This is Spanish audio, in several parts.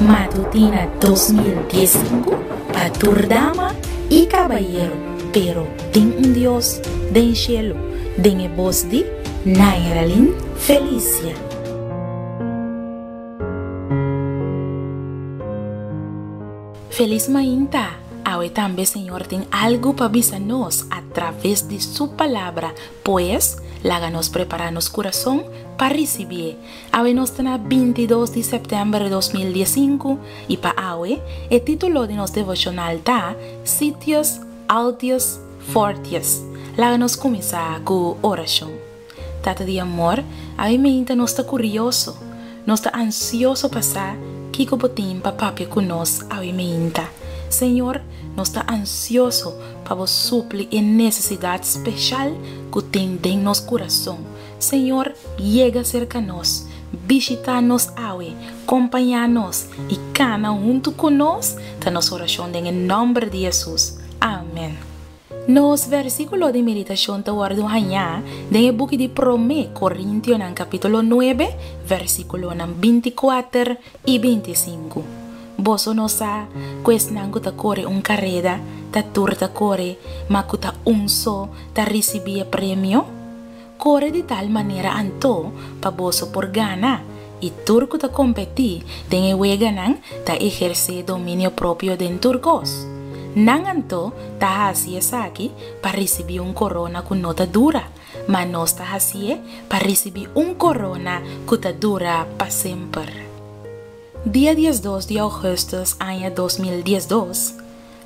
Matutina 2015 para Turdama y Caballero, pero den un Dios, den cielo, den e voz de Nairalin Felicia. Feliz Mainta. Hoy también, Señor, ten algo para avisarnos a través de su palabra, pues láganos prepararnos corazón para recibir. Hoy nos está 22 de septiembre de 2015 y para hoy el título de nuestro devocional está Sitios Altios Fortes. Láganos comenzar con oración. Tata de amor, hoy Mainta nos está curioso, nos está ansioso pasar que botín para papi con nos hoy Mainta. Señor, nos está ansioso para vos suplir en necesidad especial que tem en nuestro corazón. Señor, llega cerca nos, visita-nos hoy, acompaña-nos y cana junto con nos, ta nos oración en el nombre de Jesús. Amén. Nos versículo de meditación te guardo allá en el book de Prome Corintios en capítulo 9, versículo 24 y 25. Vos no sa, pues nango ta corre un carrera, ta turta corre, makuta unso, ta recibir premio. Corre de tal manera anto, pa boso por gana, y turco ta competi, den e ganan, ta ejerce dominio propio den turcos. Nang anto, ta hasie saki, pa recibir un corona con nota dura, ma nos ta hasie, pa recibir un corona que ta dura pa siempre. Día 12 de agosto año 2012,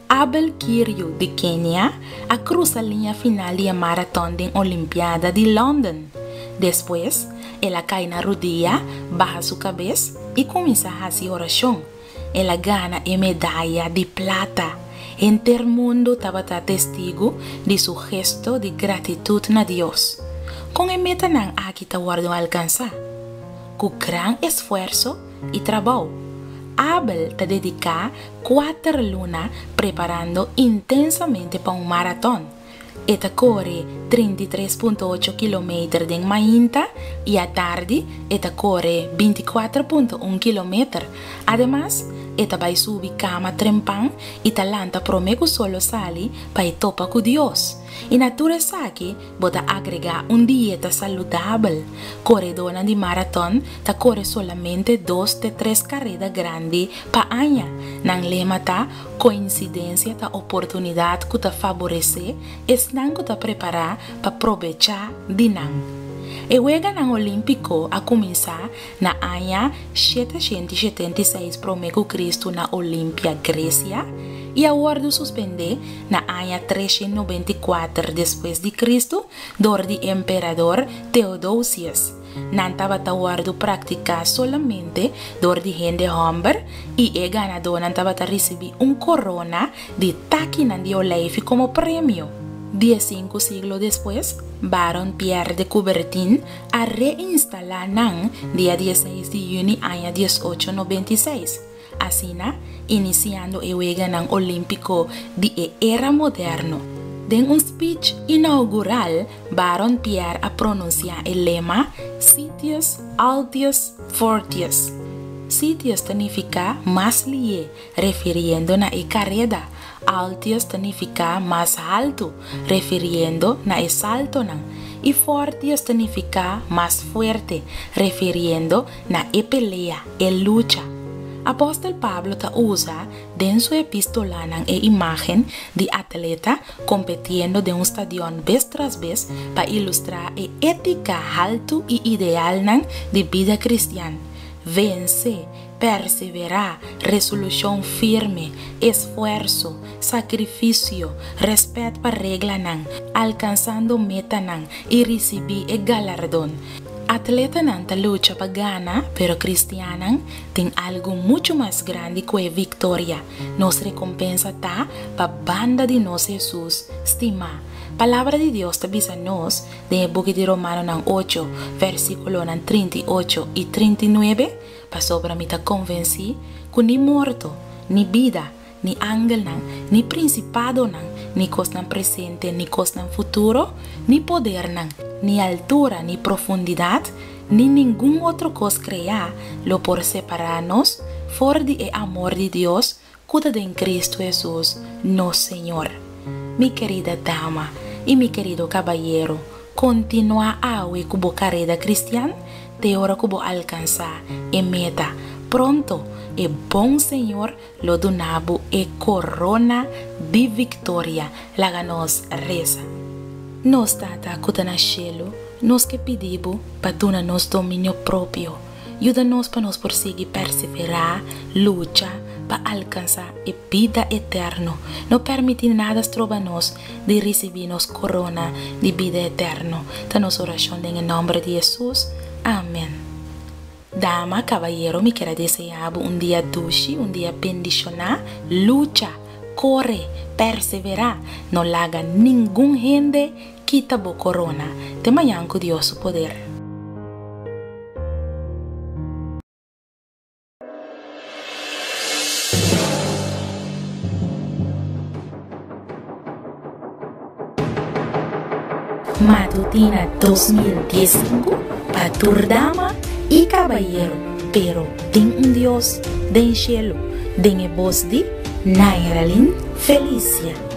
Abel Kirio de Kenia a cruza la línea final de la maratón de la Olimpiada de London. Después, él cae en la rodilla, baja su cabeza y comienza a hacer oración. Él gana la medalla de plata. El mundo estaba testigo de su gesto de gratitud a Dios. Con el meta aquí te guardo alcanzar. Con gran esfuerzo y trabajo, Abel te dedica 4 lunas preparando intensamente para un maratón. Esta corre 33.8 km de Mainta y a tarde esta corre 24.1 km. Además, esta va a subir cama trempan y talanta promete solo sale para topa con Dios. Y naturaleza aquí bota agregar un dieta saludable. Corredora de maratón ta corre solamente 2 de 3 carreras grandes pa año. Nang lema ta coincidencia ta oportunidad que ta favorece es nang que ta prepara pa aprovechar de nang. El juego olímpico a comenzar na año 776 promete Cristo na Olimpia Grecia y aguardo suspender na año 394 después de Cristo dor de emperador Teodosius. Nantaba tawardo practicar solamente dor de gente hombre y el ganador nantaba ta recibir un corona de taquinan de Oleifi como premio. 15 siglos después, Baron Pierre de Coubertin a reinstalar Nang día 16 de junio año 1896. Así, iniciando el juego olímpico de la era moderno. En un speech inaugural, Baron Pierre a pronunciar el lema Sitios Altios Fortes. Sitios significa más lié, refiriendo a la carrera. Altios significa más alto, refiriendo a el salto. Y fortes significa más fuerte, refiriendo a la pelea, la lucha. Apóstol Pablo ta usa en su epístola e imagen de atleta compitiendo de un estadio vez tras vez para ilustrar la ética alto y ideal de vida cristiana. Vence, perseverar, resolución firme, esfuerzo, sacrificio, respeto para regla alcanzando meta y recibir el galardón. Atleta nanta lucha para ganar, pero cristiana tiene algo mucho más grande que la victoria. Nos recompensa ta para banda de nos Jesús, estima. Palabra de Dios te avisa nos de el book de Romanos 8, versículo 38 y 39, para sobre mí te convencí que ni muerto, ni vida, ni ángel, ni principado, ni cosa presente, ni cosa futuro, ni poder, ni altura, ni profundidad, ni ningún otro cosa crear, lo por separarnos favor y amor de Dios, cuida en Cristo Jesús, no Señor. Mi querida dama y mi querido caballero, continúa a hoy como carrera cristiana, de hora como alcanzar en meta. Pronto, el buen Señor lo donabo e corona de victoria, la ganos reza. Nos trata cuidar cielo, nos que pedimos para donarnos dominio propio. Ayúdanos para nos perseguir, perseverar, lucha para alcanzar la vida eterna. No permitir nada estrobanos de recibirnos corona de vida eterna. Danos oración en el nombre de Jesús. Amén. Dama, caballero, me quiero desear un día dulce, un día bendicional. Lucha, corre, persevera. No le haga ningún gente quita bo corona. Te mañana con Dios su poder. Matutina 2015 para tu dama y caballero, pero ten un Dios den cielo, den voz de Nairalyn Felicia.